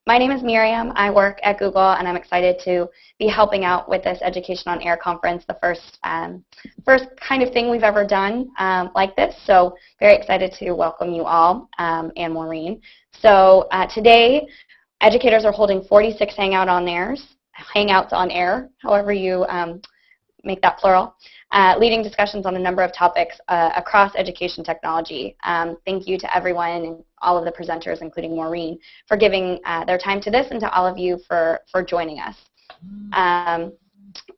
My name is Miriam. I work at Google, and I'm excited to be helping out with this Education on Air conference, the first kind of thing we've ever done like this. So very excited to welcome you all and Maureen. So today, educators are holding 46 Hangouts on Air, however you make that plural, leading discussions on a number of topics across education technology. Thank you to everyone and all of the presenters, including Maureen, for giving their time to this, and to all of you for joining us.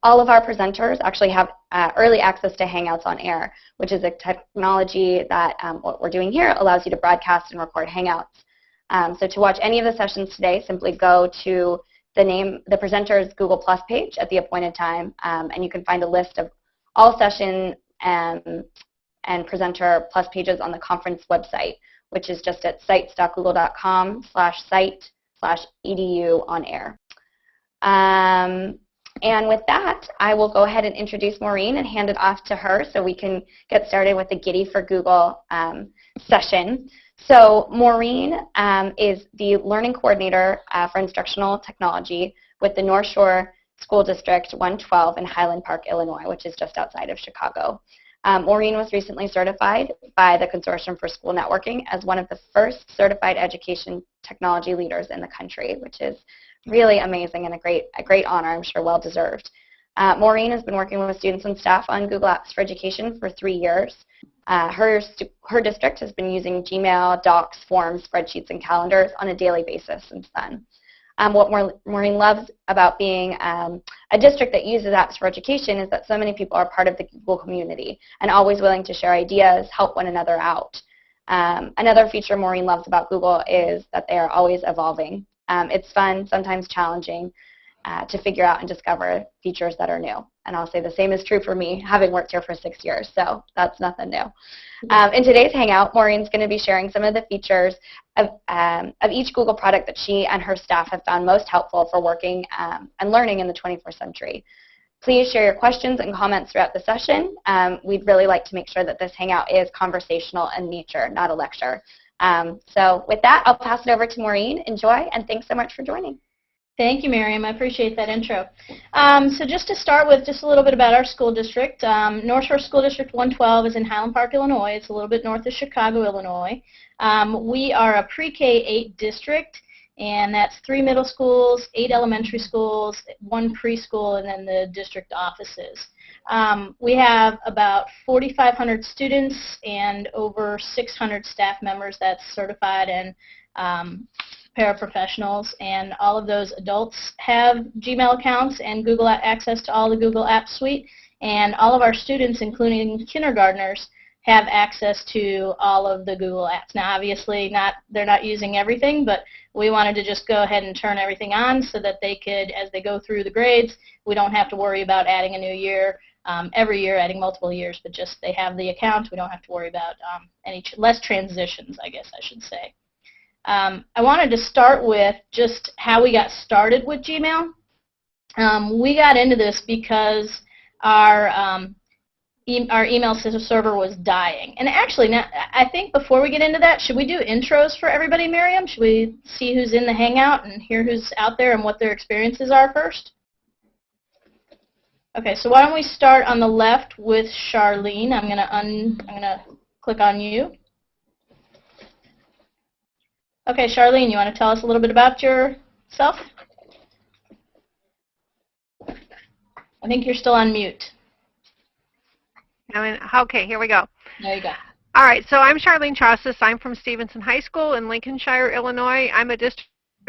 All of our presenters actually have early access to Hangouts on Air, which is a technology that what we're doing here allows you to broadcast and record Hangouts. So to watch any of the sessions today, simply go to the presenter's Google Plus page at the appointed time, and you can find a list of all session and presenter plus pages on the conference website, which is just at sites.google.com/site/EduOnAir. And with that, I will go ahead and introduce Maureen and hand it off to her so we can get started with the Giddy for Google session. So Maureen is the Learning Coordinator for Instructional Technology with the North Shore School District 112 in Highland Park, Illinois, which is just outside of Chicago. Maureen was recently certified by the Consortium for School Networking as one of the first certified education technology leaders in the country, which is really amazing and a great honor, I'm sure well deserved. Maureen has been working with students and staff on Google Apps for Education for 3 years. Her district has been using Gmail, Docs, Forms, spreadsheets, and calendars on a daily basis since then. What Maureen loves about being a district that uses apps for education is that so many people are part of the Google community and always willing to share ideas, help one another out. Another feature Maureen loves about Google is that they are always evolving. It's fun, sometimes challenging, to figure out and discover features that are new. And I'll say the same is true for me, having worked here for 6 years, so that's nothing new. In today's Hangout, Maureen's going to be sharing some of the features of each Google product that she and her staff have found most helpful for working and learning in the 21st century. Please share your questions and comments throughout the session. We'd really like to make sure that this Hangout is conversational in nature, not a lecture. So with that, I'll pass it over to Maureen. Enjoy, and thanks so much for joining. Thank you, Miriam. I appreciate that intro. So just to start with just a little bit about our school district, North Shore School District 112 is in Highland Park, Illinois. It's a little bit north of Chicago, Illinois. We are a pre-K-8 district, and that's 3 middle schools, 8 elementary schools, 1 preschool, and then the district offices. We have about 4,500 students and over 600 staff members that's certified and paraprofessionals, and all of those adults have Gmail accounts and Google access to all the Google Apps Suite, and all of our students, including kindergartners, have access to all of the Google Apps. Now, obviously, they're not using everything, but we wanted to just go ahead and turn everything on so that they could, as they go through the grades, we don't have to worry about adding a new year, every year adding multiple years, but just they have the account. We don't have to worry about any less transitions, I guess I should say. I wanted to start with just how we got started with Gmail. We got into this because our email server was dying. And actually, now, I think before we get into that, should we do intros for everybody, Miriam? Should we see who's in the Hangout and hear who's out there and what their experiences are first? Okay, so why don't we start on the left with Charlene. I'm gonna click on you. Okay, Charlene, you want to tell us a little bit about yourself? I think you're still on mute. Okay, here we go. There you go. All right, so I'm Charlene Chaucis. I'm from Stevenson High School in Lincolnshire, Illinois. I'm a district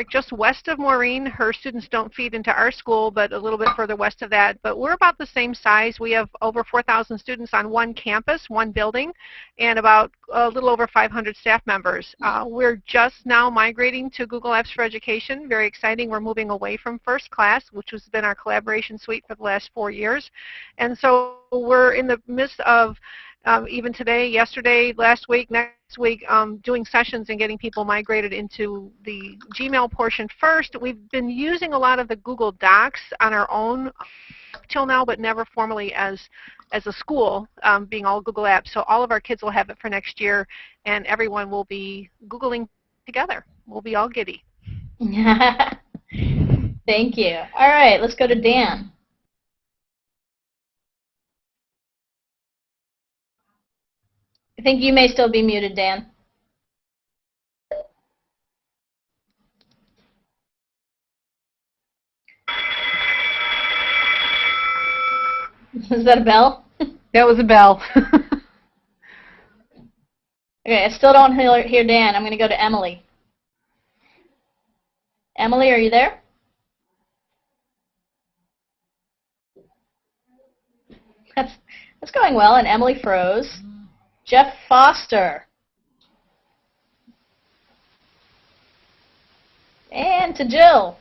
just west of Maureen. Her students don't feed into our school, but a little bit further west of that. But we're about the same size. We have over 4,000 students on one campus, one building, and about a little over 500 staff members. We're just now migrating to Google Apps for Education. Very exciting. We're moving away from First Class, which has been our collaboration suite for the last 4 years. And so we're in the midst of even today, yesterday, last week, next week, doing sessions and getting people migrated into the Gmail portion first. We've been using a lot of the Google Docs on our own till now, but never formally as a school, being all Google Apps. So all of our kids will have it for next year, and everyone will be Googling together. We'll be all giddy. Thank you. All right, let's go to Dan. I think you may still be muted, Dan. Is that a bell? That was a bell. Okay, I still don't hear Dan. I'm going to go to Emily. Emily, are you there? That's going well, and Emily froze. Jeff Foster. And to Jill.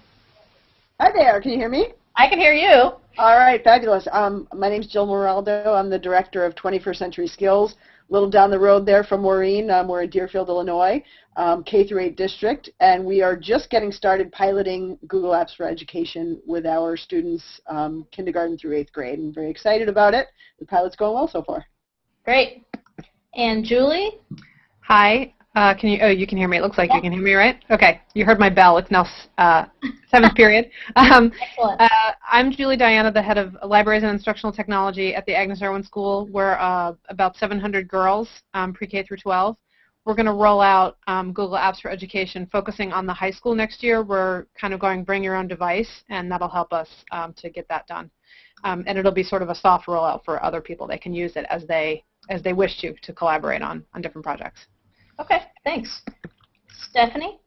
Hi there, can you hear me? I can hear you. All right, fabulous. My name's Jill Moraldo. I'm the Director of 21st Century Skills. A little down the road there from Maureen. We're in Deerfield, Illinois, K-8 district, and we are just getting started piloting Google Apps for Education with our students, kindergarten through 8th grade. I'm very excited about it. The pilot's going well so far. Great. And Julie? Hi. Can you? Oh, you can hear me. It looks like you can hear me, right? Okay. You heard my bell. It's now 7th period. Excellent. I'm Julie Diana, the head of Libraries and Instructional Technology at the Agnes Irwin School. We're about 700 girls, pre-K through 12. We're going to roll out Google Apps for Education, focusing on the high school next year. We're kind of going bring your own device, and that'll help us to get that done. And it'll be sort of a soft rollout for other people. They can use it as they wish to collaborate on different projects. Okay, thanks. Stephanie?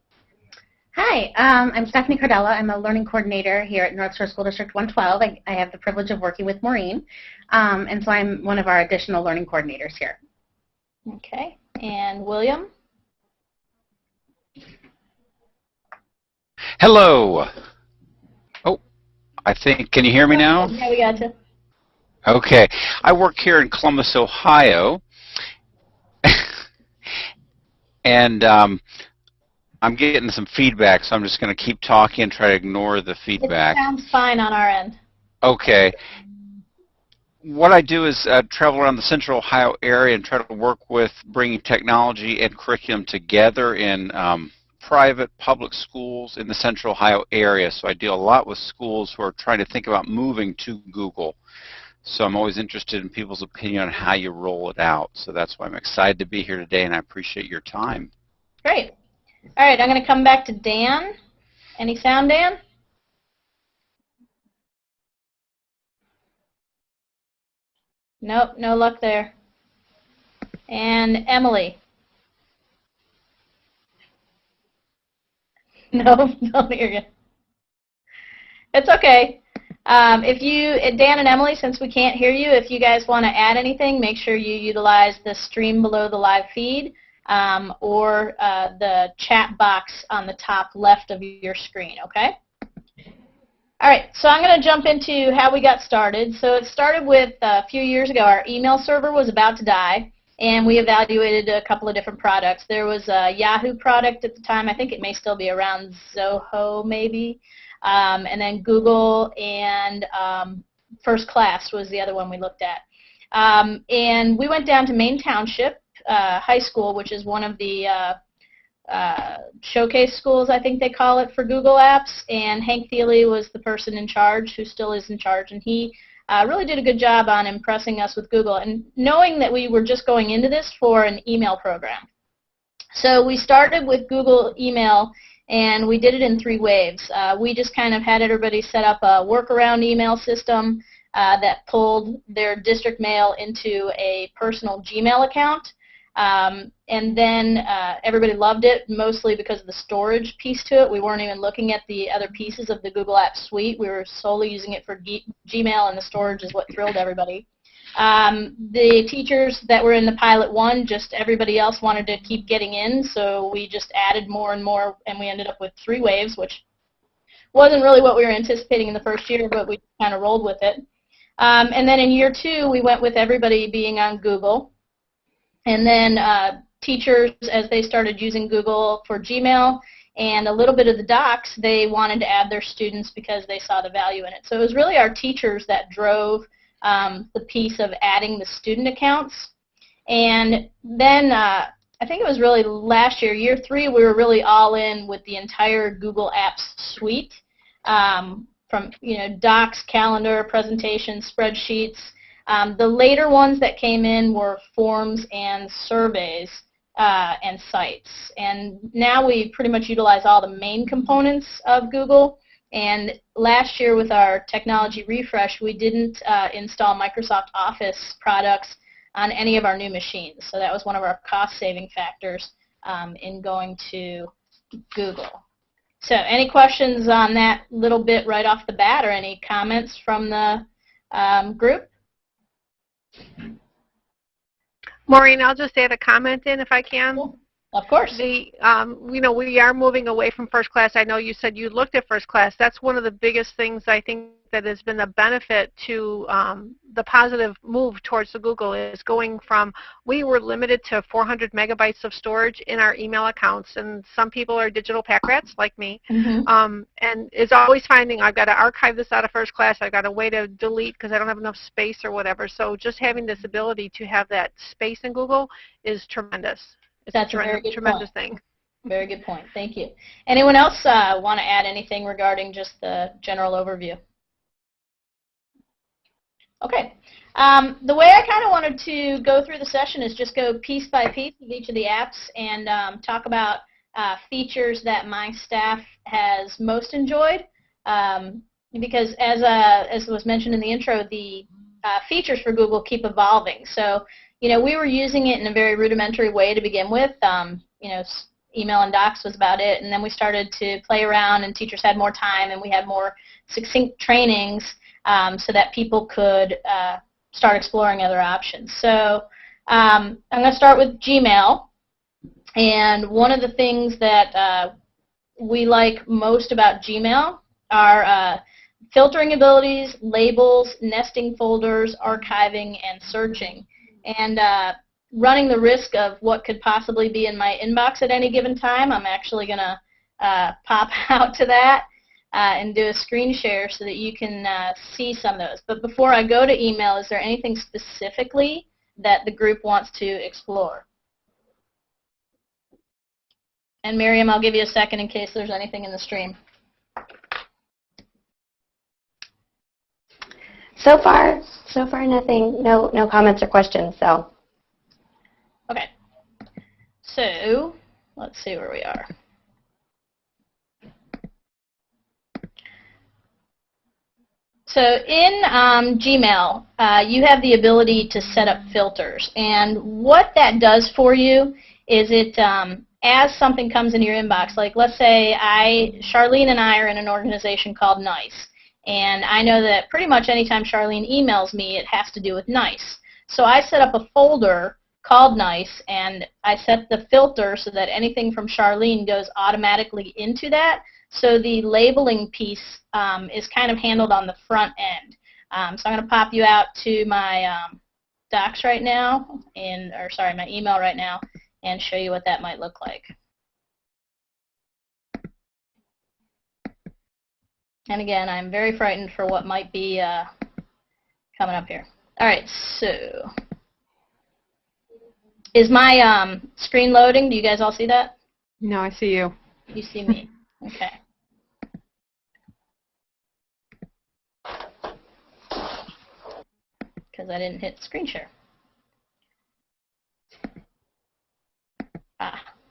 Hi, I'm Stephanie Cardella. I'm a learning coordinator here at North Shore School District 112. I have the privilege of working with Maureen, and so I'm one of our additional learning coordinators here. Okay, and William? Hello. Oh, I think, can you hear me now? Yeah, we got you. Okay. I work here in Columbus, Ohio. And I'm getting some feedback, so I'm just going to keep talking and try to ignore the feedback. It sounds fine on our end. Okay. What I do is travel around the central Ohio area and try to work with bringing technology and curriculum together in private public schools in the central Ohio area. So I deal a lot with schools who are trying to think about moving to Google. So I'm always interested in people's opinion on how you roll it out. So that's why I'm excited to be here today, and I appreciate your time. Great. All right, I'm going to come back to Dan. Any sound, Dan? Nope, no luck there. And Emily? No, don't hear you. It's okay. Dan and Emily, since we can't hear you, if you guys want to add anything, make sure you utilize the stream below the live feed or the chat box on the top left of your screen, okay? All right, so I'm going to jump into how we got started. So it started with a few years ago, our email server was about to die, and we evaluated a couple of different products. There was a Yahoo product at the time. I think it may still be around, Zoho maybe. And then Google and First Class was the other one we looked at. And we went down to Maine Township High School, which is one of the showcase schools, I think they call it, for Google Apps. And Hank Thiele was the person in charge, who still is in charge. And he really did a good job on impressing us with Google, and knowing that we were just going into this for an email program. So we started with Google Email, and we did it in 3 waves. We just kind of had everybody set up a workaround email system that pulled their district mail into a personal Gmail account. And then everybody loved it, mostly because of the storage piece to it. We weren't even looking at the other pieces of the Google Apps suite. We were solely using it for Gmail, and the storage is what thrilled everybody. The teachers that were in the pilot 1, just everybody else wanted to keep getting in, so we just added more and more, and we ended up with 3 waves, which wasn't really what we were anticipating in the first year, but we kind of rolled with it. And then in year 2, we went with everybody being on Google. And then teachers, as they started using Google for Gmail and a little bit of the docs, they wanted to add their students because they saw the value in it. So it was really our teachers that drove the piece of adding the student accounts. And then I I think it was really last year, year 3, we were really all in with the entire Google Apps suite, from Docs, Calendar, presentations, spreadsheets. The later ones that came in were forms and surveys and sites. And now we pretty much utilize all the main components of Google. And last year with our technology refresh, we didn't install Microsoft Office products on any of our new machines. So that was one of our cost-saving factors in going to Google. So any questions on that little bit right off the bat, or any comments from the group? Maureen, I'll just add a comment in if I can. Cool. Of course. We are moving away from first class. I know you said you looked at first class. That's one of the biggest things I think that has been a benefit to the positive move towards the Google is going from, we were limited to 400 megabytes of storage in our email accounts, and some people are digital pack rats like me, and is always finding I've got to archive this out of first class, I've got a way to delete because I don't have enough space or whatever. So just having this ability to have that space in Google is tremendous. That's a very good tremendous point. thing. Very good point. Thank you. Anyone else want to add anything regarding just the general overview? Okay. The way I kind of wanted to go through the session is just go piece by piece of each of the apps and talk about features that my staff has most enjoyed. Because as was mentioned in the intro, the features for Google keep evolving. So we were using it in a very rudimentary way to begin with. Email and Docs was about it, and then we started to play around, and teachers had more time, and we had more succinct trainings so that people could start exploring other options. So I'm going to start with Gmail, and one of the things that we like most about Gmail are filtering abilities, labels, nesting folders, archiving, and searching. And running the risk of what could possibly be in my inbox at any given time, I'm actually going to pop out to that and do a screen share so that you can see some of those. But before I go to email, is there anything specifically that the group wants to explore? And Miriam, I'll give you a second in case there's anything in the stream. So far nothing, no comments or questions, so. Okay. So, let's see where we are. So in Gmail, you have the ability to set up filters, and what that does for you is it, as something comes into your inbox, like let's say Charlene and I are in an organization called NICE, and I know that pretty much anytime Charlene emails me, it has to do with NICE. So I set up a folder called NICE, and I set the filter so that anything from Charlene goes automatically into that. So the labeling piece is kind of handled on the front end. So I'm going to pop you out to my Docs right now, my email right now, and show you what that might look like. And again, I'm very frightened for what might be coming up here. All right, so is my screen loading? Do you guys all see that? No, I see you. You see me. Okay. Because I didn't hit screen share.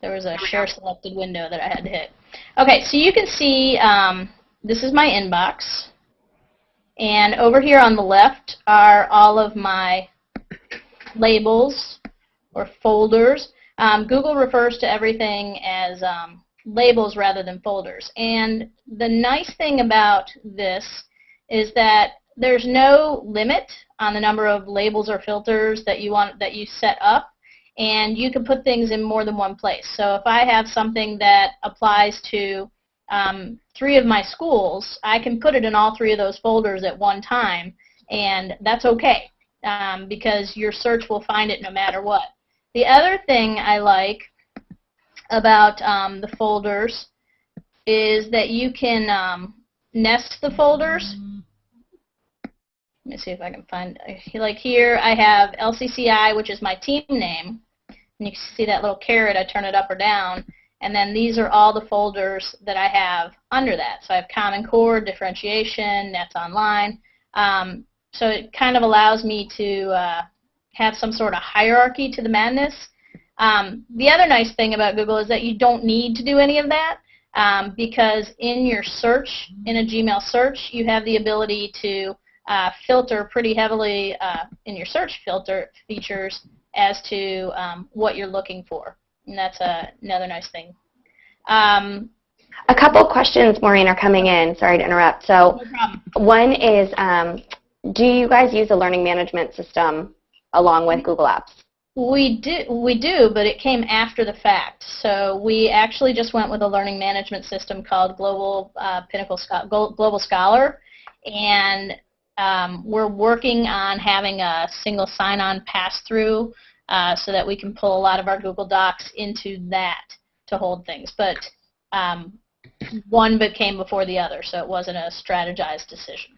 There was a share selected window that I had to hit. Okay, so you can see this is my inbox, and over here on the left are all of my labels or folders. Google refers to everything as labels rather than folders, and the nice thing about this is that there's no limit on the number of labels or filters that you set up, and you can put things in more than one place. So if I have something that applies to 3 of my schools, I can put it in all 3 of those folders at one time, and that's okay because your search will find it no matter what. The other thing I like about the folders is that you can nest the folders. Let me see if I can find, like here I have LCCI, which is my team name, And you can see that little caret, I turn it up or down, and then these are all the folders that I have under that. So I have Common Core, Differentiation, Nets Online. So it kind of allows me to have some sort of hierarchy to the madness. The other nice thing about Google is that you don't need to do any of that because in your search, in a Gmail search, you have the ability to filter pretty heavily in your search filter features as to what you're looking for. And that's another nice thing. A couple questions, Maureen, are coming in. Sorry to interrupt. So No problem. one is, do you guys use a learning management system along with Google Apps? We do, but it came after the fact. So we actually just went with a learning management system called Global Scholar, and we're working on having a single sign-on pass-through so that we can pull a lot of our Google Docs into that to hold things. But one came before the other, so it wasn't a strategized decision.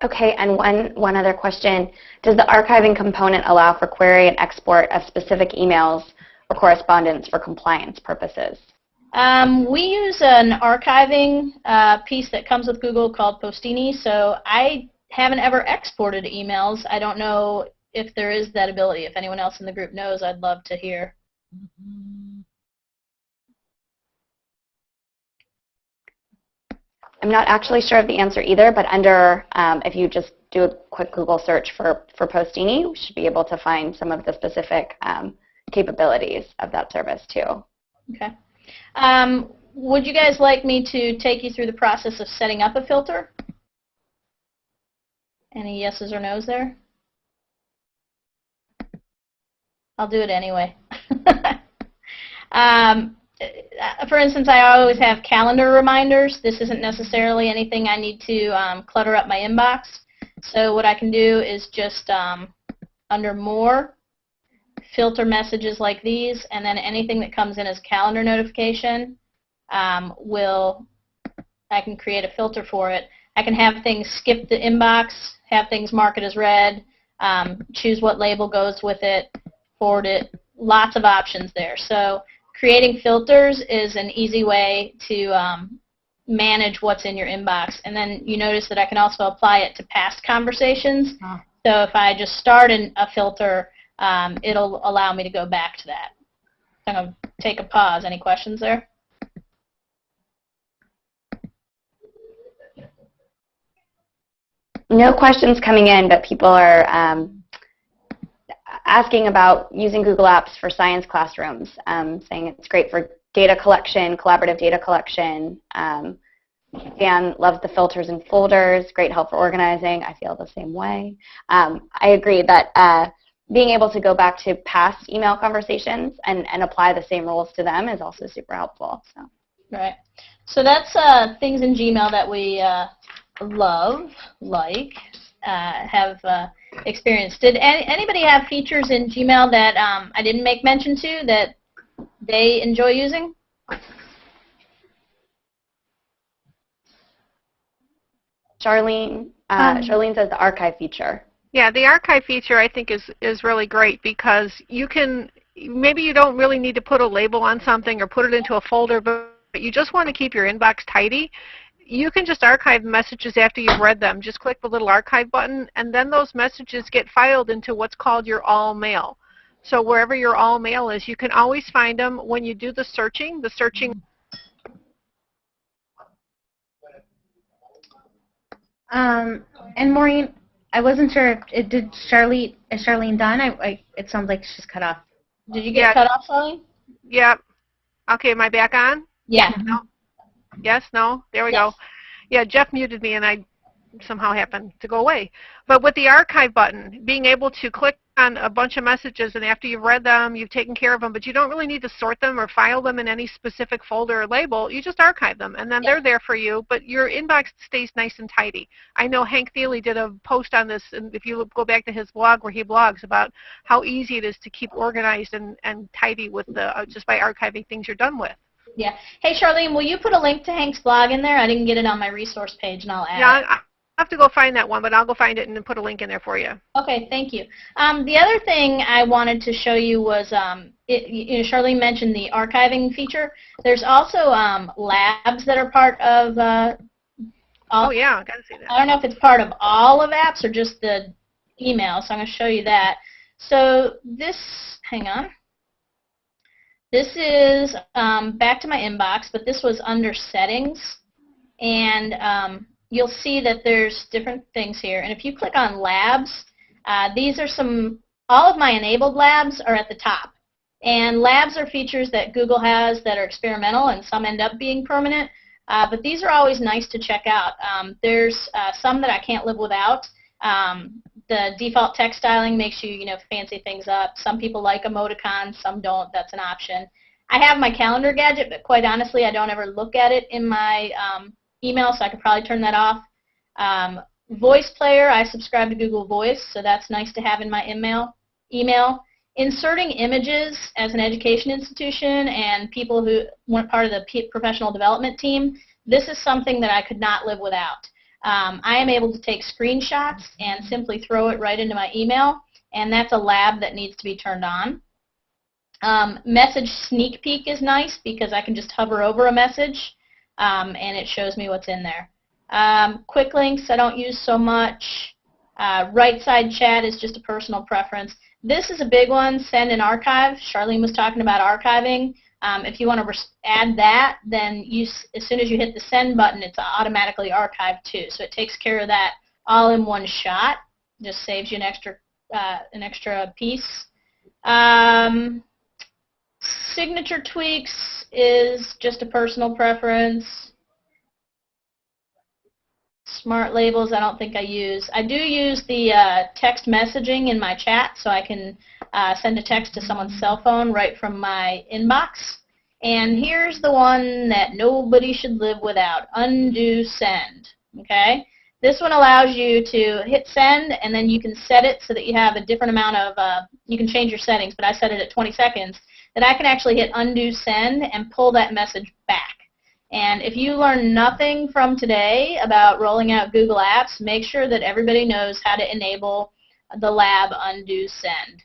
Okay, and one other question. Does the archiving component allow for query and export of specific emails or correspondence for compliance purposes? We use an archiving piece that comes with Google called Postini, so I haven't ever exported emails. I don't know if there is that ability. If anyone else in the group knows, I'd love to hear. I'm not actually sure of the answer either, but under, if you just do a quick Google search for Postini, you should be able to find some of the specific capabilities of that service too. Okay. Would you guys like me to take you through the process of setting up a filter? Any yeses or nos there? I'll do it anyway. For instance, I always have calendar reminders. This isn't necessarily anything I need to clutter up my inbox. So what I can do is just under More, filter messages like these, and then anything that comes in as calendar notification, I can create a filter for it. I can have things skip the inbox, have things mark it as read, choose what label goes with it, forward it, lots of options there. So creating filters is an easy way to manage what's in your inbox. And then you notice that I can also apply it to past conversations. So if I just start a filter, it'll allow me to go back to that. I'm going to take a pause. Any questions there? No questions coming in, but people are asking about using Google Apps for science classrooms, saying it's great for data collection, collaborative data collection. Dan loves the filters and folders, great help for organizing. I feel the same way. I agree that being able to go back to past email conversations and apply the same rules to them is also super helpful. So. Right. So that's things in Gmail that we have experienced. Did anybody have features in Gmail that I didn't make mention to that they enjoy using? Charlene says the archive feature. Yeah, the archive feature I think is really great because you can, maybe you don't really need to put a label on something or put it into a folder, but you just want to keep your inbox tidy. You can just archive messages after you've read them. Just click the little archive button, and then those messages get filed into what's called your all mail. So wherever your all mail is, you can always find them when you do the searching. And Maureen, I wasn't sure. Is Charlene done? It sounds like she's cut off. Did you get cut off, Charlene? Yep. Okay, am I back on? Yeah. No. Yes, no, there we go. Yeah, Jeff muted me and I somehow happened to go away. But with the archive button, being able to click on a bunch of messages and after you've read them, you've taken care of them, but you don't really need to sort them or file them in any specific folder or label. You just archive them and then they're there for you, but your inbox stays nice and tidy. I know Hank Thiele did a post on this, and if you go back to his blog where he blogs about how easy it is to keep organized and tidy with just by archiving things you're done with. Yeah. Hey, Charlene, will you put a link to Hank's blog in there? I didn't get it on my resource page, and I'll add it. have to go find that one, but I'll go find it and then put a link in there for you. Okay, thank you. The other thing I wanted to show you was, Charlene mentioned the archiving feature. There's also labs that are part of oh, yeah, got to see that. I don't know if it's part of all of apps or just the email, so I'm going to show you that. So this, hang on. This is back to my inbox, but this was under settings. And you'll see that there's different things here. And if you click on labs, these are all of my enabled labs are at the top. And labs are features that Google has that are experimental, and some end up being permanent. But these are always nice to check out. There's some that I can't live without. The default text styling makes you, fancy things up. Some people like emoticons, some don't. That's an option. I have my calendar gadget, but quite honestly, I don't ever look at it in my email, so I could probably turn that off. Voice player, I subscribe to Google Voice, so that's nice to have in my email. Inserting images as an education institution and people who weren't part of the professional development team, this is something that I could not live without. I am able to take screenshots and simply throw it right into my email, and that's a lab that needs to be turned on. Message sneak peek is nice because I can just hover over a message and it shows me what's in there. Quick links I don't use so much. Right side chat is just a personal preference. This is a big one, send and archive. Charlene was talking about archiving. If you want to add that, then as soon as you hit the send button, it's automatically archived too. So it takes care of that all in one shot. Just saves you an extra piece. Signature tweaks is just a personal preference. Smart labels I don't think I use. I do use the text messaging in my chat, so I can send a text to someone's cell phone right from my inbox. And here's the one that nobody should live without, undo send. Okay? This one allows you to hit send, and then you can set it so that you have a different amount of, you can change your settings, but I set it at 20 seconds, that I can actually hit undo send and pull that message back. And if you learn nothing from today about rolling out Google Apps, make sure that everybody knows how to enable the lab undo send.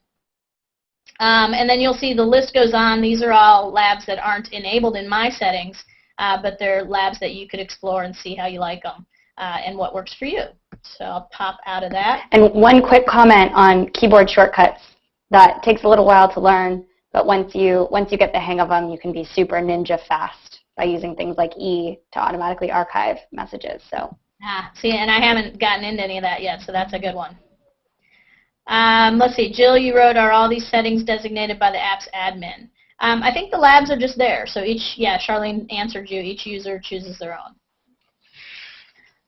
And then you'll see the list goes on. These are all labs that aren't enabled in my settings, but they're labs that you could explore and see how you like them and what works for you. So I'll pop out of that. And one quick comment on keyboard shortcuts. That takes a little while to learn, but once you get the hang of them, you can be super ninja fast by using things like E to automatically archive messages. So. See, and I haven't gotten into any of that yet, so that's a good one. Let's see, Jill, you wrote, are all these settings designated by the app's admin? I think the labs are just there, so Charlene answered you, each user chooses their own.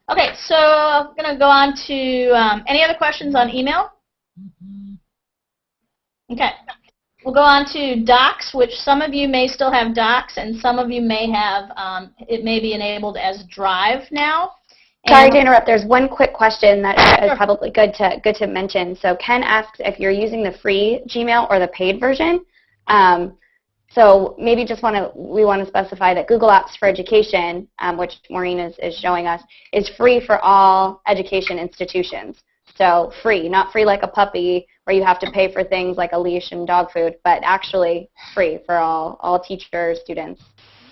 Okay, so I'm going to go on to, any other questions on email? Okay. We'll go on to Docs, which some of you may still have Docs, and some of you may have, it may be enabled as Drive now. Sorry to interrupt. There's one quick question that is probably good to mention. So Ken asks if you're using the free Gmail or the paid version. So maybe we want to specify that Google Apps for Education, which Maureen is showing us, is free for all education institutions. So free, not free like a puppy where you have to pay for things like a leash and dog food, but actually free for all teachers, students,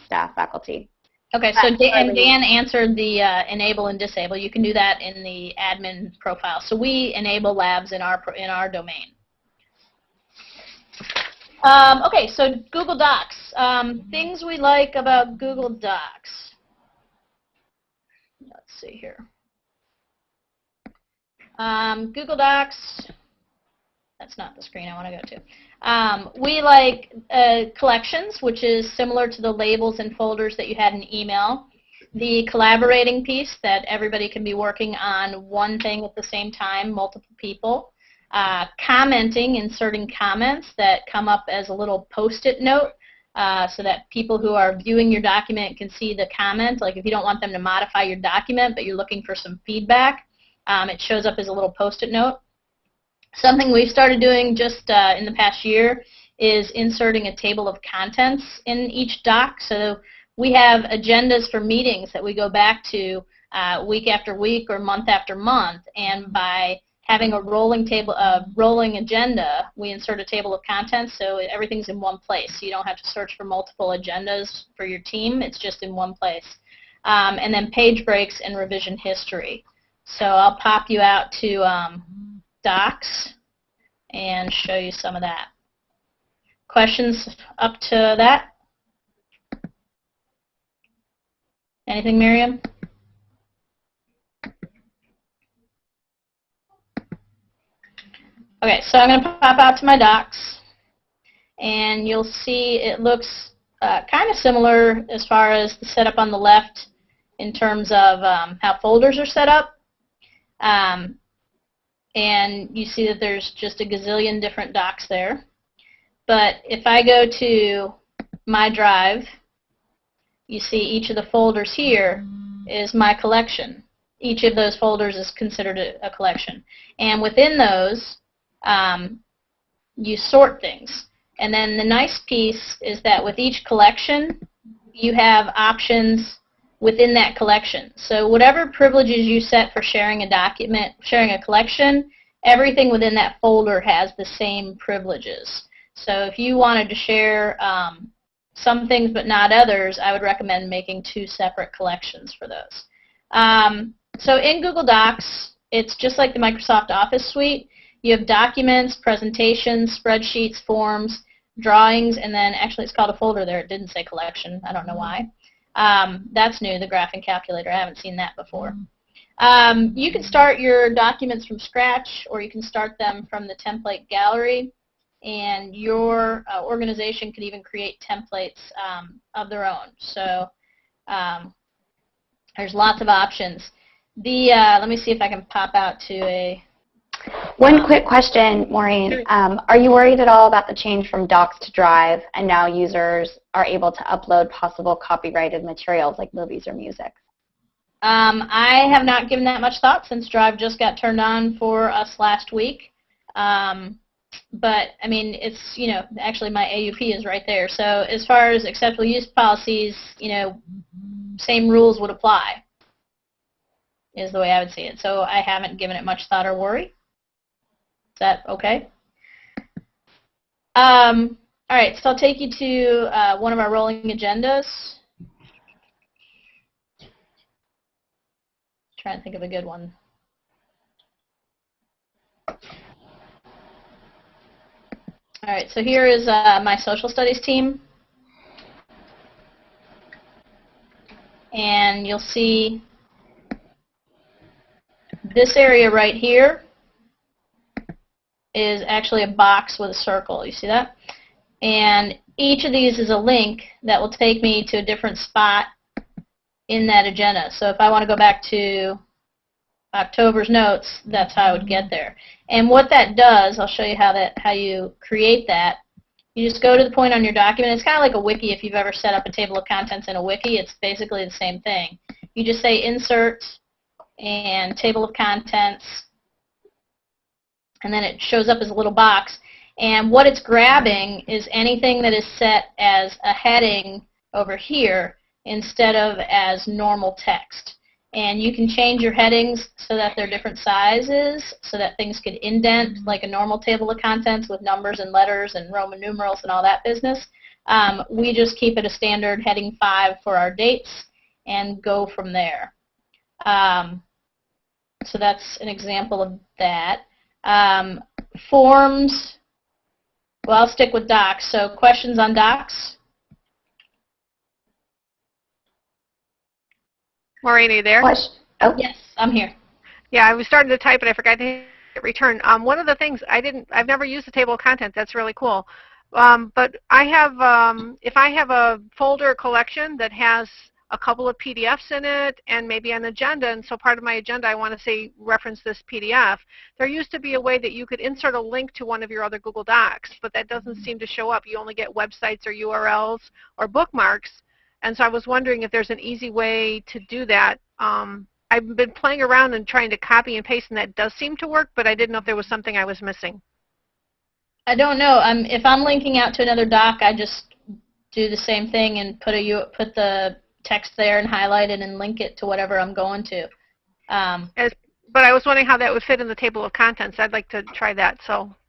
staff, faculty. Okay, so Dan answered the enable and disable. You can do that in the admin profile. So we enable labs in our domain. Okay, so Google Docs. Things we like about Google Docs. Let's see here. Google Docs, that's not the screen I want to go to. We like collections, which is similar to the labels and folders that you had in email. The collaborating piece, that everybody can be working on one thing at the same time, multiple people. Commenting, inserting comments that come up as a little post-it note so that people who are viewing your document can see the comment. Like if you don't want them to modify your document but you're looking for some feedback, it shows up as a little post-it note. Something we've started doing just in the past year is inserting a table of contents in each doc. So we have agendas for meetings that we go back to week after week or month after month, and by having a rolling agenda, we insert a table of contents so everything's in one place. So you don't have to search for multiple agendas for your team. It's just in one place. And then page breaks and revision history. So I'll pop you out to Docs and show you some of that. Questions up to that? Anything, Miriam? Okay, so I'm going to pop out to my Docs, and you'll see it looks kind of similar as far as the setup on the left in terms of how folders are set up. And you see that there's just a gazillion different docs there. But if I go to my drive, you see each of the folders here is my collection. Each of those folders is considered a collection. And within those, you sort things. And then the nice piece is that with each collection, you have options within that collection. So whatever privileges you set for sharing a document, sharing a collection, everything within that folder has the same privileges. So if you wanted to share some things but not others, I would recommend making 2 separate collections for those. So in Google Docs, it's just like the Microsoft Office suite. You have documents, presentations, spreadsheets, forms, drawings, and then actually it's called a folder there. It didn't say collection. I don't know why. That's new, the graphing calculator. I haven't seen that before. You can start your documents from scratch, or you can start them from the template gallery, and your organization could even create templates of their own. So there's lots of options. Let me see if I can pop out to a... One quick question, Maureen. Are you worried at all about the change from Docs to Drive, and now users are able to upload possible copyrighted materials like movies or music? I have not given that much thought since Drive just got turned on for us last week. But, I mean, it's, you know, actually my AUP is right there. So as far as acceptable use policies, you know, same rules would apply, is the way I would see it. So I haven't given it much thought or worry. Is that okay? All right, so I'll take you to one of our rolling agendas. Trying to think of a good one. All right, so here is my social studies team. And you'll see this area right here is actually a box with a circle. You see that? And each of these is a link that will take me to a different spot in that agenda. So if I want to go back to October's notes, that's how I would get there. And what that does, I'll show you how you create that. You just go to the point on your document. It's kind of like a wiki. If you've ever set up a table of contents in a wiki, it's basically the same thing. You just say insert and table of contents, and then it shows up as a little box. And what it's grabbing is anything that is set as a heading over here instead of as normal text. And you can change your headings so that they're different sizes, so that things could indent like a normal table of contents with numbers and letters and Roman numerals and all that business. We just keep it a standard heading 5 for our dates and go from there. So that's an example of that. Forms, well, I'll stick with docs. So questions on docs? Maureen, are you there? Oh. Yes, I'm here. Yeah, I was starting to type and I forgot to hit return. One of the things I've never used the table of contents. That's really cool. But I have, if I have a folder collection that has a couple of PDFs in it and maybe an agenda, and so part of my agenda I want to say reference this PDF, there used to be a way that you could insert a link to one of your other Google Docs, but that doesn't seem to show up. You only get websites or URLs or bookmarks. And so I was wondering if there's an easy way to do that. I've been playing around and trying to copy and paste, and that does seem to work, but I didn't know if there was something I was missing. I don't know. If I'm linking out to another doc, I just do the same thing and put the text there and highlight it and link it to whatever I'm going to. But I was wondering how that would fit in the table of contents. I'd like to try that.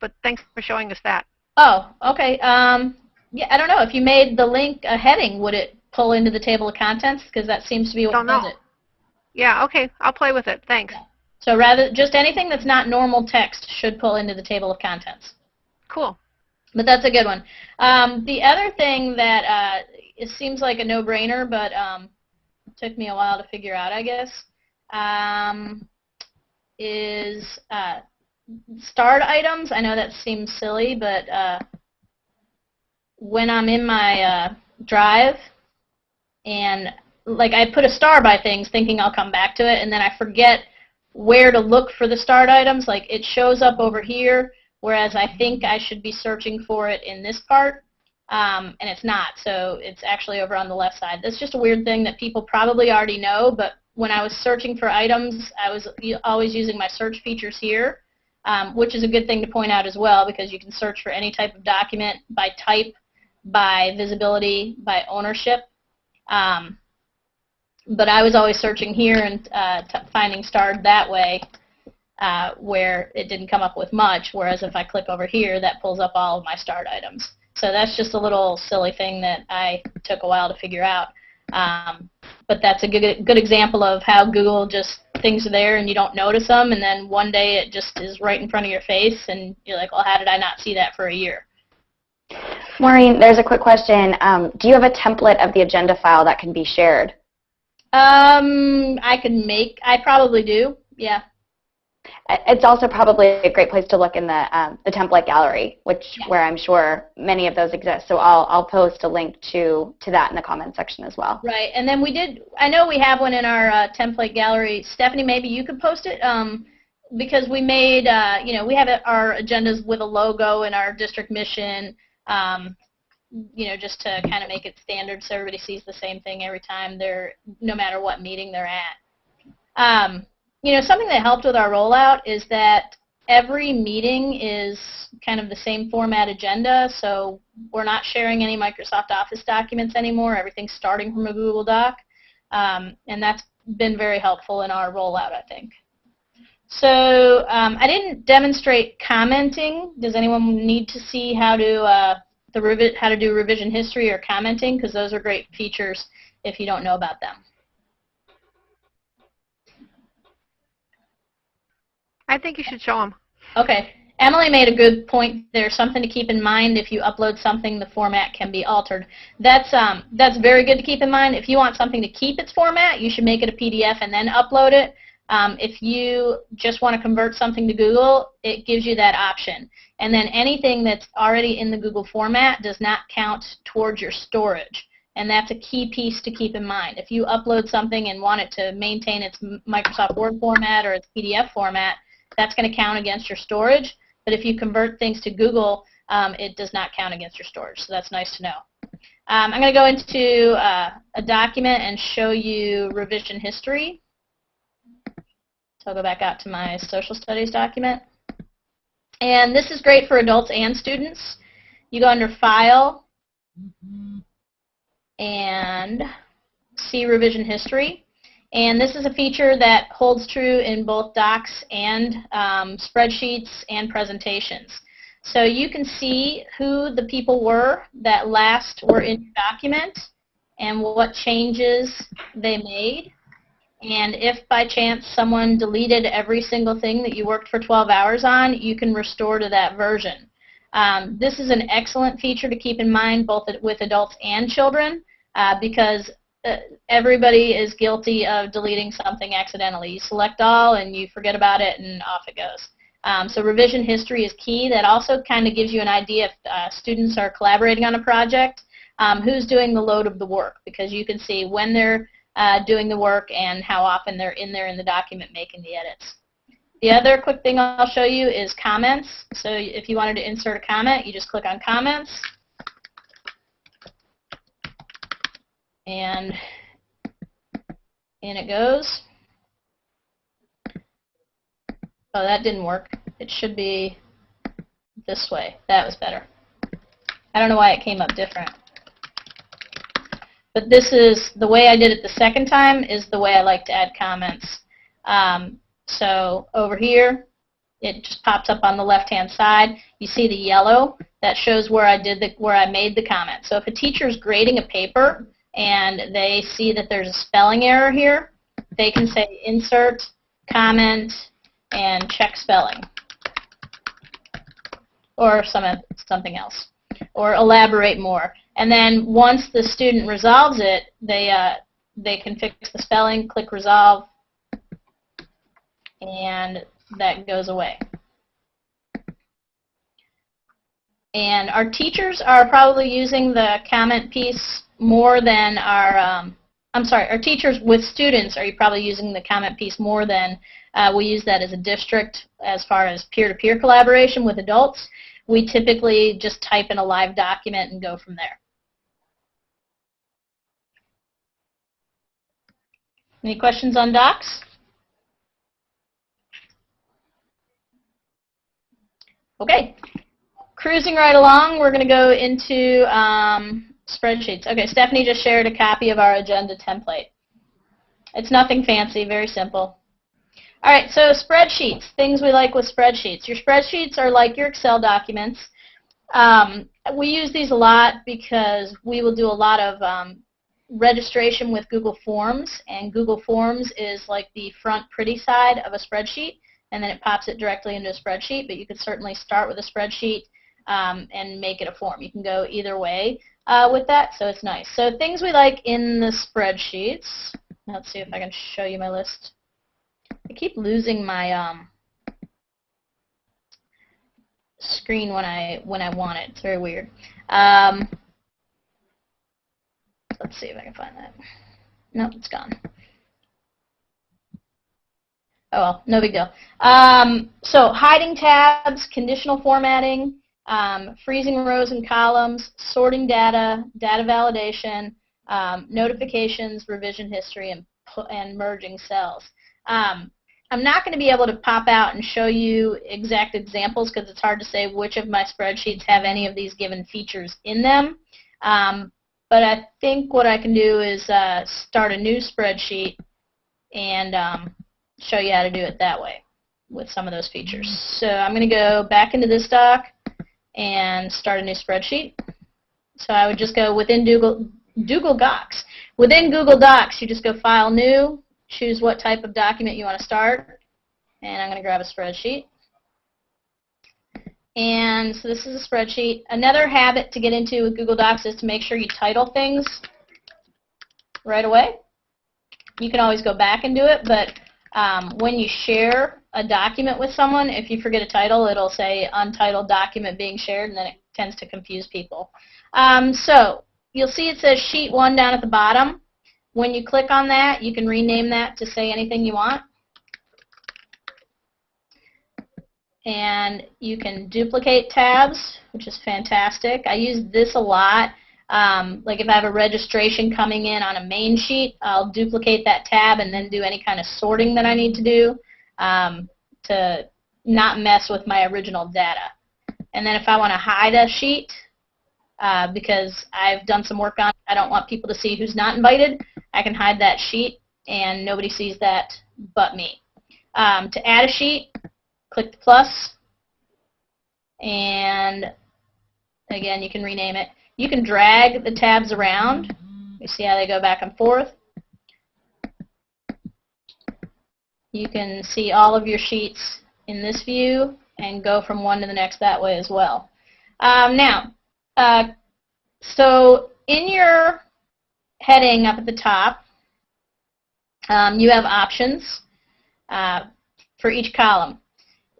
But thanks for showing us that. Oh, okay. Yeah, I don't know. If you made the link a heading, would it pull into the table of contents? Because that seems to be what does it. Yeah, okay. I'll play with it. Thanks. Yeah. So just anything that's not normal text should pull into the table of contents. Cool. But that's a good one. The other thing that it seems like a no-brainer, but it took me a while to figure out, I guess, is starred items. I know that seems silly, but when I'm in my drive and I put a star by things thinking I'll come back to it, and then I forget where to look for the starred items. Like it shows up over here, whereas I think I should be searching for it in this part, and it's not. So it's actually over on the left side. That's just a weird thing that people probably already know, but when I was searching for items, I was always using my search features here, which is a good thing to point out as well, because you can search for any type of document by type, by visibility, by ownership. But I was always searching here and finding starred that way, where it didn't come up with much, whereas if I click over here, that pulls up all of my starred items. So that's just a little silly thing that I took a while to figure out. But that's a good example of how Google just, things are there and you don't notice them, and then one day it just is right in front of your face, and you're like, well, how did I not see that for a year? Maureen, there's a quick question. Do you have a template of the agenda file that can be shared? I probably do, yeah. It's also probably a great place to look in the template gallery, where I'm sure many of those exist. So I'll post a link to that in the comments section as well. Right, and then I know we have one in our template gallery. Stephanie, maybe you could post it, because we made, we have our agendas with a logo and our district mission, just to kind of make it standard so everybody sees the same thing every time no matter what meeting they're at. Something that helped with our rollout is that every meeting is kind of the same format agenda, so we're not sharing any Microsoft Office documents anymore. Everything's starting from a Google Doc, and that's been very helpful in our rollout, I think. So I didn't demonstrate commenting. Does anyone need to see how to do revision history or commenting? Because those are great features if you don't know about them. I think you should show them. Okay. Emily made a good point. There's something to keep in mind. If you upload something, the format can be altered. That's very good to keep in mind. If you want something to keep its format, you should make it a PDF and then upload it. If you just want to convert something to Google, it gives you that option. And then anything that's already in the Google format does not count towards your storage. And that's a key piece to keep in mind. If you upload something and want it to maintain its Microsoft Word format or its PDF format, that's going to count against your storage. But if you convert things to Google, it does not count against your storage. So that's nice to know. I'm going to go into a document and show you revision history. So I'll go back out to my social studies document. And this is great for adults and students. You go under File and see Revision History. And this is a feature that holds true in both docs and spreadsheets and presentations. So you can see who the people were that last were in your document and what changes they made. And if by chance someone deleted every single thing that you worked for 12 hours on, you can restore to that version. This is an excellent feature to keep in mind both with adults and children because everybody is guilty of deleting something accidentally. You select all and you forget about it and off it goes. So revision history is key. That also kind of gives you an idea if students are collaborating on a project, who's doing the load of the work, because you can see when they're doing the work and how often they're in there in the document making the edits. The other quick thing I'll show you is comments. So if you wanted to insert a comment, you just click on comments. And in it goes. Oh, that didn't work. It should be this way. That was better. I don't know why it came up different. But this is, the way I did it the second time is the way I like to add comments. So over here, it just pops up on the left-hand side. You see the yellow, that shows where I made the comment. So if a teacher's grading a paper and they see that there's a spelling error here, they can say insert, comment, and check spelling, or something else, or elaborate more. And then once the student resolves it, they can fix the spelling, click resolve, and that goes away. And our teachers are probably using the comment piece more than our, our teachers with students are probably using the comment piece more than we use that as a district as far as peer-to-peer collaboration with adults. We typically just type in a live document and go from there. Any questions on docs? Okay, cruising right along, we're going to go into spreadsheets. Okay, Stephanie just shared a copy of our agenda template. It's nothing fancy, very simple. All right, so spreadsheets, things we like with spreadsheets. Your spreadsheets are like your Excel documents. We use these a lot because we will do a lot of registration with Google Forms, and Google Forms is like the front pretty side of a spreadsheet, and then it pops it directly into a spreadsheet, but you could certainly start with a spreadsheet and make it a form. You can go either way with that, so it's nice. So things we like in the spreadsheets. Let's see if I can show you my list. I keep losing my screen when I want it. It's very weird. Let's see if I can find that. Nope, it's gone. Oh well, no big deal. So hiding tabs, conditional formatting, freezing rows and columns, sorting data, data validation, notifications, revision history, and merging cells. I'm not going to be able to pop out and show you exact examples because it's hard to say which of my spreadsheets have any of these given features in them. But I think what I can do is start a new spreadsheet and show you how to do it that way with some of those features. So I'm going to go back into this doc and start a new spreadsheet. So I would just go within Google Docs. Within Google Docs, you just go File, New, choose what type of document you want to start, and I'm going to grab a spreadsheet. And so this is a spreadsheet. Another habit to get into with Google Docs is to make sure you title things right away. You can always go back and do it, but when you share a document with someone, if you forget a title, it'll say untitled document being shared, and then it tends to confuse people. So you'll see it says Sheet 1 down at the bottom. When you click on that, you can rename that to say anything you want. And you can duplicate tabs, which is fantastic. I use this a lot. Like if I have a registration coming in on a main sheet, I'll duplicate that tab and then do any kind of sorting that I need to do to not mess with my original data. And then if I want to hide a sheet, because I've done some work on it, I don't want people to see who's not invited, I can hide that sheet and nobody sees that but me. To add a sheet, click the plus, and again, you can rename it. You can drag the tabs around. You see how they go back and forth. You can see all of your sheets in this view and go from one to the next that way as well. So in your heading up at the top, you have options for each column.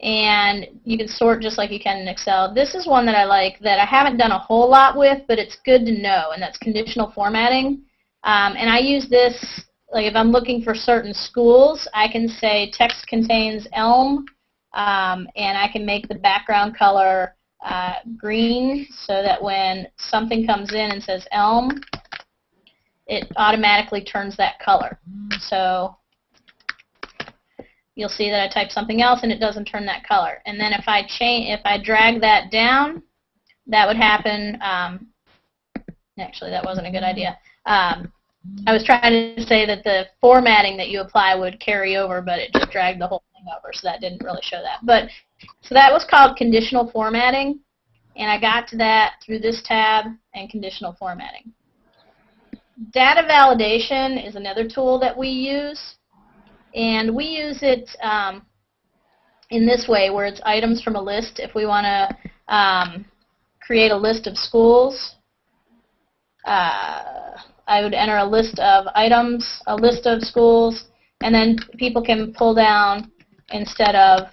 And you can sort just like you can in Excel. This is one that I like that I haven't done a whole lot with, but it's good to know, and that's conditional formatting. And I use this, like if I'm looking for certain schools, I can say text contains elm, and I can make the background color green so that when something comes in and says elm, it automatically turns that color. So you'll see that I type something else and it doesn't turn that color. And then if I drag that down, that would happen. Actually, that wasn't a good idea. I was trying to say that the formatting that you apply would carry over, but it just dragged the whole thing over, so that didn't really show that. But so that was called conditional formatting, and I got to that through this tab and conditional formatting. Data validation is another tool that we use, and we use it in this way, where it's items from a list. If we want to create a list of schools, I would enter a list of items, a list of schools, and then people can pull down instead of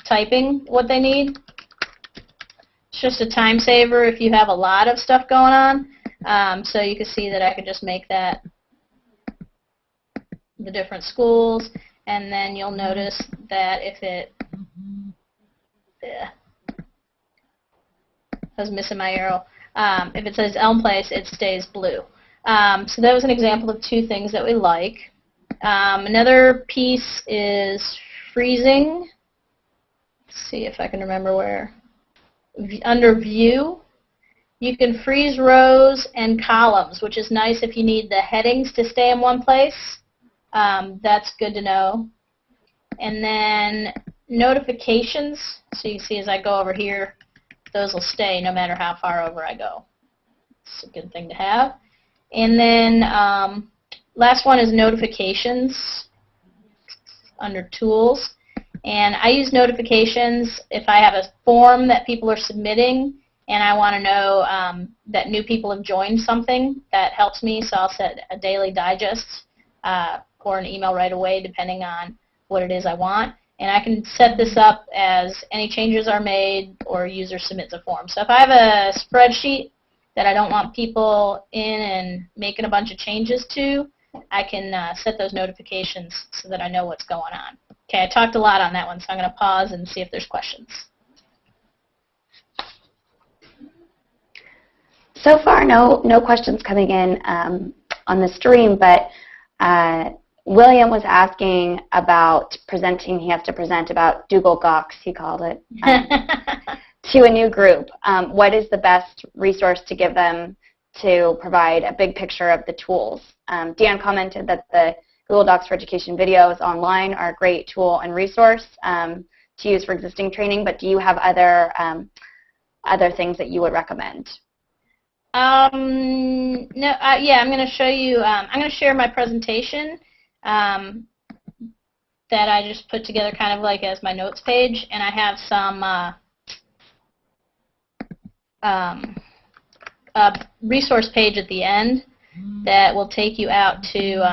typing what they need. It's just a time saver if you have a lot of stuff going on. So you can see that I could just make that the different schools, and then you'll notice that if it I was missing my arrow. If it says Elm Place, it stays blue. So that was an example of two things that we like. Another piece is freezing. Let's see if I can remember where. Under View, you can freeze rows and columns, which is nice if you need the headings to stay in one place. That's good to know. And then notifications. So you see as I go over here, those will stay no matter how far over I go. It's a good thing to have. And then last one is notifications under Tools. And I use notifications if I have a form that people are submitting and I want to know that new people have joined something. That helps me, so I'll set a daily digest or an email right away depending on what it is I want. And I can set this up as any changes are made or a user submits a form. So if I have a spreadsheet that I don't want people in and making a bunch of changes to, I can set those notifications so that I know what's going on. Okay, I talked a lot on that one, so I'm going to pause and see if there's questions. So far, no questions coming in on the stream, but William was asking about presenting. He has to present about Google Docs, he called it, to a new group. What is the best resource to give them to provide a big picture of the tools? Dan commented that the Google Docs for Education videos online are a great tool and resource to use for existing training, but do you have other things that you would recommend? Yeah, I'm going to show you, I'm going to share my presentation that I just put together kind of like as my notes page, and I have some a resource page at the end that will take you out to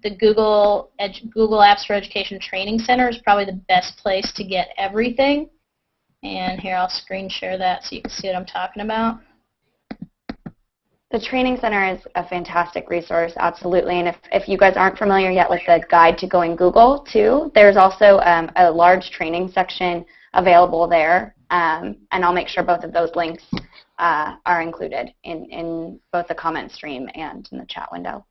the Google Apps for Education Training Center is probably the best place to get everything. And here, I'll screen share that so you can see what I'm talking about. The Training Center is a fantastic resource, absolutely. And if you guys aren't familiar yet with the Guide to Going Google, too, there's also a large training section available there. And I'll make sure both of those links are included in both the comment stream and in the chat window.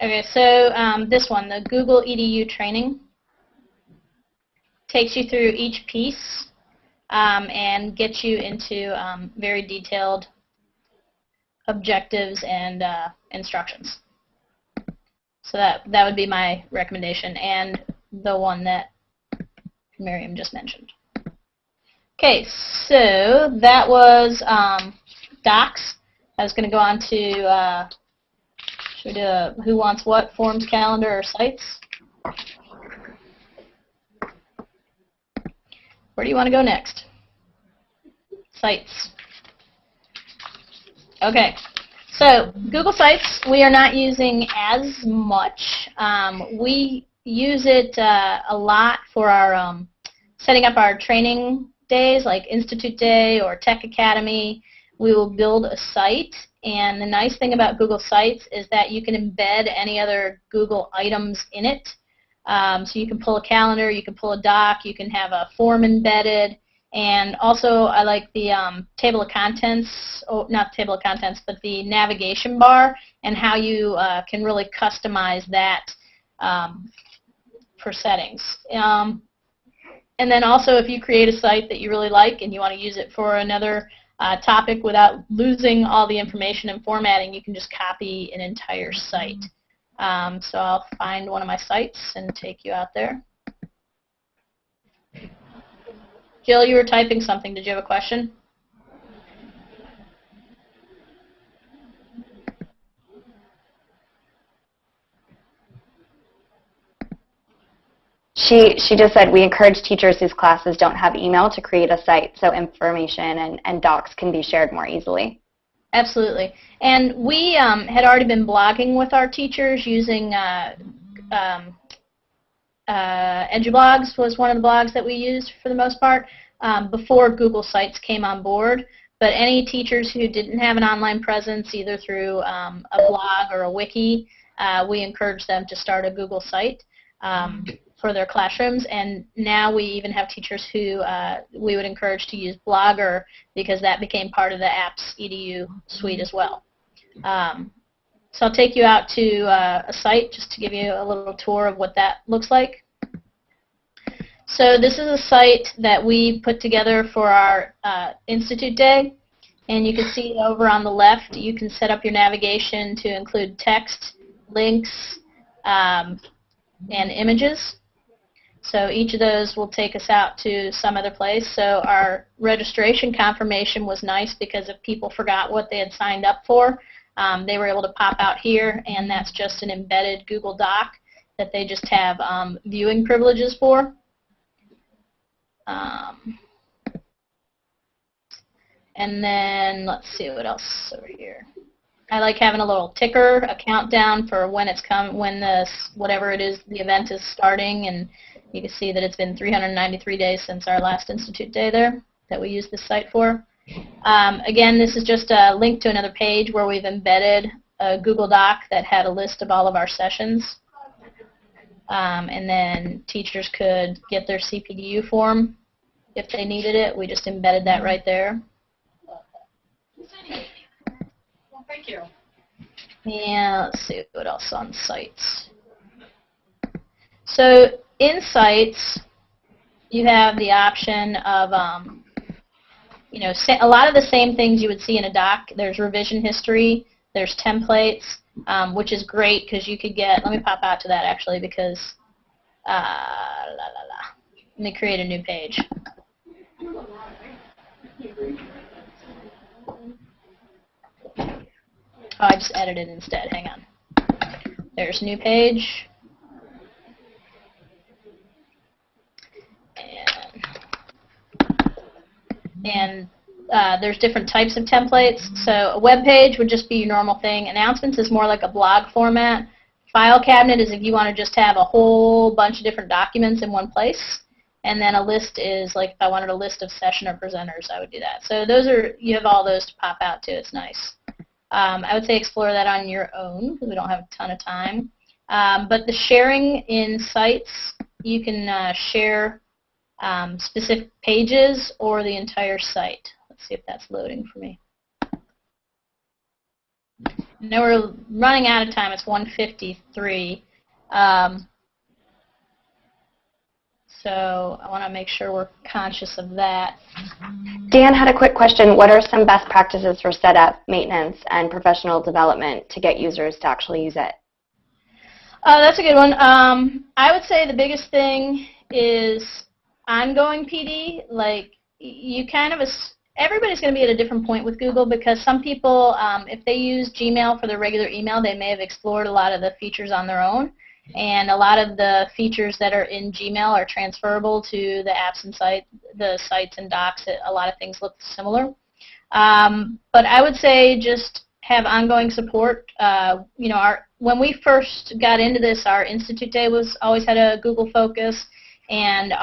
Okay, so this one, the Google EDU training, takes you through each piece and gets you into very detailed objectives and instructions. So that would be my recommendation, and the one that Miriam just mentioned. Okay, so that was Docs. I was going to go on to, should we do a Who Wants What, Forms, Calendar, or Sites? Where do you want to go next? Sites. Okay, so Google Sites we are not using as much. We use it a lot for our setting up our training days, like Institute Day or Tech Academy. We will build a site, and the nice thing about Google Sites is that you can embed any other Google items in it. So you can pull a calendar, you can pull a doc, you can have a form embedded, and also I like the table of contents, not the table of contents, but the navigation bar, and how you can really customize that for settings. And then also if you create a site that you really like and you want to use it for another topic without losing all the information and formatting, you can just copy an entire site. So I'll find one of my sites and take you out there. Jill, you were typing something. Did you have a question? She just said we encourage teachers whose classes don't have email to create a site so information and docs can be shared more easily. Absolutely. And we had already been blogging with our teachers using EduBlogs was one of the blogs that we used for the most part before Google Sites came on board. But any teachers who didn't have an online presence, either through a blog or a wiki, we encouraged them to start a Google site for their classrooms. And now we even have teachers who we would encourage to use Blogger because that became part of the Apps EDU suite as well. So I'll take you out to a site just to give you a little tour of what that looks like. So this is a site that we put together for our Institute Day. And you can see over on the left, you can set up your navigation to include text, links, and images. So each of those will take us out to some other place. So our registration confirmation was nice because if people forgot what they had signed up for, they were able to pop out here, and that's just an embedded Google Doc that they just have viewing privileges for. And then let's see what else over here. I like having a little ticker, a countdown for when it's when whatever it is the event is starting, and you can see that it's been 393 days since our last Institute Day there that we used this site for. Again, this is just a link to another page where we've embedded a Google Doc that had a list of all of our sessions. And then teachers could get their CPDU form if they needed it. We just embedded that right there. Well, thank you. And let's see what else on sites. So in sites, you have the option of, you know, a lot of the same things you would see in a doc. There's revision history, there's templates, which is great because you could get, let me pop out to that actually because, let me create a new page. Oh, I just edited instead, hang on. There's new page. And there's different types of templates. So a web page would just be your normal thing. Announcements is more like a blog format. File cabinet is if you want to just have a whole bunch of different documents in one place. And then a list is like if I wanted a list of session or presenters, I would do that. So those are, you have all those to pop out too. It's nice. I would say explore that on your own because we don't have a ton of time. But the sharing in sites, you can share specific pages or the entire site. Let's see if that's loading for me. Now we're running out of time. It's 1:53. So I want to make sure we're conscious of that. Dan had a quick question. What are some best practices for setup, maintenance, and professional development to get users to actually use it? That's a good one. I would say the biggest thing is ongoing PD. Like you kind of, everybody's going to be at a different point with Google because some people, if they use Gmail for their regular email, they may have explored a lot of the features on their own. And a lot of the features that are in Gmail are transferable to the apps and the sites and docs. A lot of things look similar. But I would say just have ongoing support. You know, when we first got into this, our Institute Day always had a Google focus, and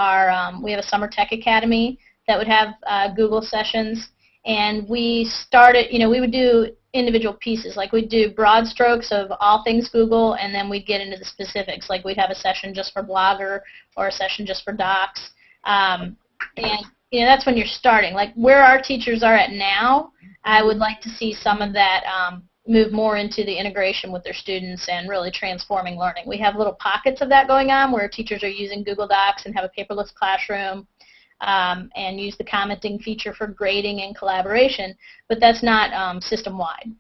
we have a Summer Tech Academy that would have Google sessions. And we started, you know, we would do individual pieces. Like we'd do broad strokes of all things Google, and then we'd get into the specifics. Like we'd have a session just for Blogger or a session just for Docs. And, you know, that's when you're starting. Like where our teachers are at now, I would like to see some of that move more into the integration with their students and really transforming learning. We have little pockets of that going on where teachers are using Google Docs and have a paperless classroom. and use the commenting feature for grading and collaboration, but that's not system-wide.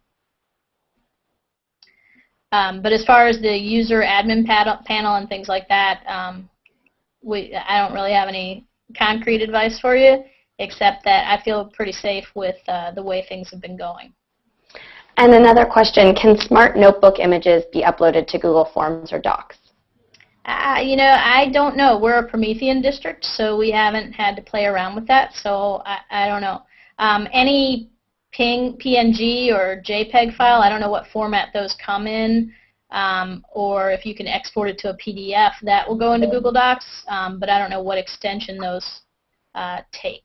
But as far as the user admin panel and things like that, I don't really have any concrete advice for you, except that I feel pretty safe with the way things have been going. And another question, can smart notebook images be uploaded to Google Forms or Docs? You know, I don't know. We're a Promethean district, so we haven't had to play around with that, so I don't know. Any PNG or JPEG file, I don't know what format those come in, or if you can export it to a PDF, that will go into Google Docs, but I don't know what extension those take.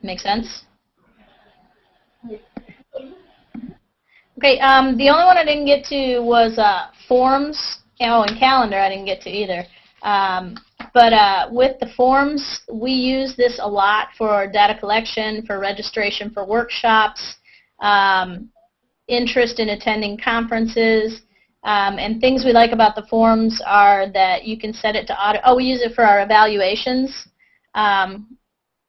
Make sense? Okay, the only one I didn't get to was forms. Oh, and calendar I didn't get to either. But with the forms, we use this a lot for data collection, for registration for workshops, interest in attending conferences, and things we like about the forms are that you can set it to auto. Oh, we use it for our evaluations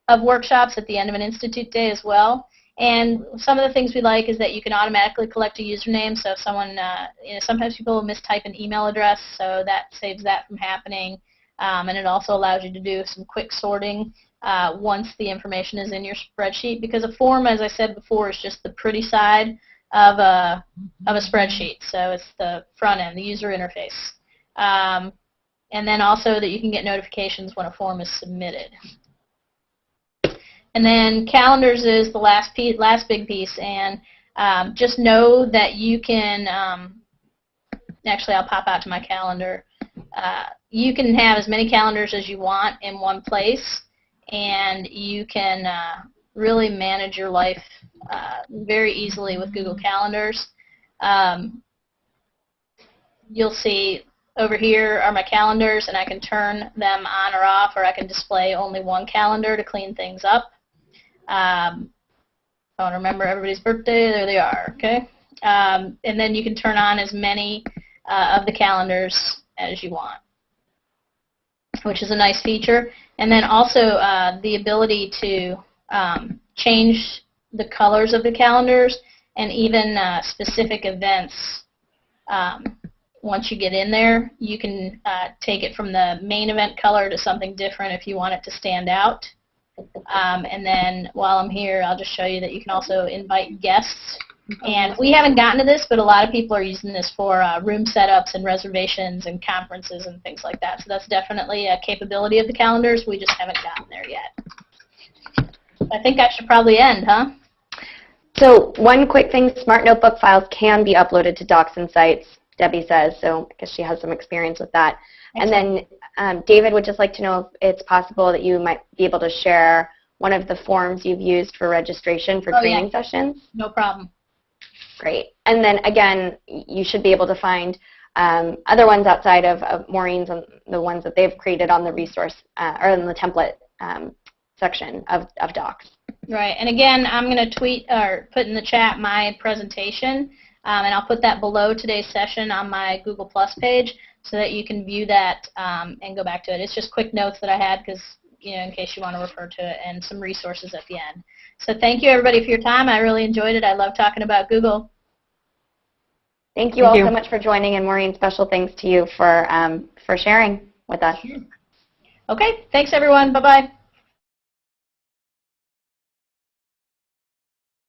of workshops at the end of an institute day as well. And some of the things we like is that you can automatically collect a username. So if someone, you know, sometimes people will mistype an email address, so that saves that from happening. And it also allows you to do some quick sorting once the information is in your spreadsheet. Because a form, as I said before, is just the pretty side of a spreadsheet. So it's the front end, the user interface. And then also that you can get notifications when a form is submitted. And then calendars is the last big piece, and just know that you can, actually I'll pop out to my calendar, you can have as many calendars as you want in one place, and you can really manage your life very easily with Google Calendars. You'll see over here are my calendars, and I can turn them on or off, or I can display only one calendar to clean things up. I want to remember everybody's birthday. There they are, okay? And then you can turn on as many of the calendars as you want, which is a nice feature. And then also the ability to change the colors of the calendars and even specific events. Once you get in there, you can take it from the main event color to something different if you want it to stand out. And then while I'm here, I'll just show you that you can also invite guests. And we haven't gotten to this, but a lot of people are using this for room setups and reservations and conferences and things like that. So that's definitely a capability of the calendars. We just haven't gotten there yet. I think I should probably end, huh? So one quick thing, Smart Notebook files can be uploaded to Docs and Sites, Debbie says, so I guess she has some experience with that. Excellent. And then David would just like to know if it's possible that you might be able to share one of the forms you've used for registration for training sessions. No problem. Great. And then again, you should be able to find other ones outside of Maureen's and the ones that they've created on the resource or in the template section of Docs. Right. And again, I'm going to tweet or put in the chat my presentation, and I'll put that below today's session on my Google Plus page so that you can view that and go back to it. It's just quick notes that I had because, you know, in case you want to refer to it, and some resources at the end. So thank you, everybody, for your time. I really enjoyed it. I love talking about Google. Thank you all so much for joining, and Maureen, special thanks to you for sharing with us. Okay. Thanks, everyone. Bye-bye.